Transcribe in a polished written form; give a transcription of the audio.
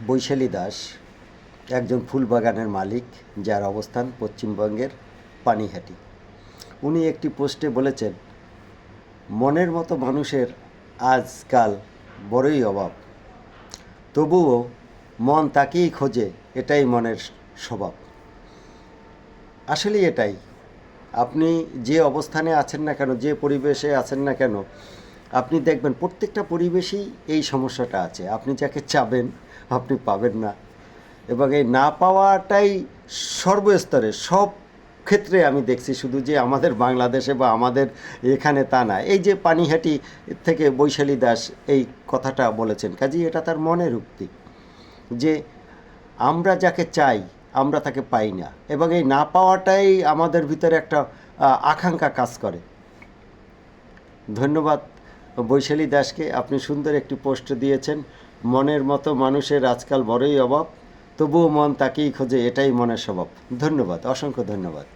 বৈশালী দাস একজন ফুল বাগানের মালিক, যার অবস্থান পশ্চিমবঙ্গের পানিহাটি। উনি একটি পোস্টে বলেছেন, মনের মতো মানুষের আজকাল বড়ই অভাব, তবুও মন তাকেই খোঁজে, এটাই মনের স্বভাব। আসলেই এটাই। আপনি যে অবস্থানে আছেন না কেন, যে পরিবেশে আছেন না কেন, আপনি দেখবেন প্রত্যেকটা পরিবেশেই এই সমস্যাটা আছে। আপনি যাকে চাবেন আপনি পাবেন না, এবং এই না পাওয়াটাই সর্বস্তরে সব ক্ষেত্রে আমি দেখছি। শুধু যে আমাদের বাংলাদেশে বা আমাদের এখানে তা না। এই যে পানিহাটি থেকে বৈশালী দাস এই কথাটা বলেছেন, কাজেই এটা তার মনের উক্তি যে আমরা যাকে চাই আমরা তাকে পাই না, এবং এই না পাওয়াটাই আমাদের ভিতরে একটা আকাঙ্ক্ষা কাজ করে। ধন্যবাদ বৈশালী দাসকে, আপনি সুন্দর একটি পোস্ট দিয়েছেন। মনের মতো মানুষের আজকাল বড়ই অভাব, তবুও মন তাকেই খোঁজে, এটাই মনের স্বভাব। ধন্যবাদ, অসংখ্য ধন্যবাদ।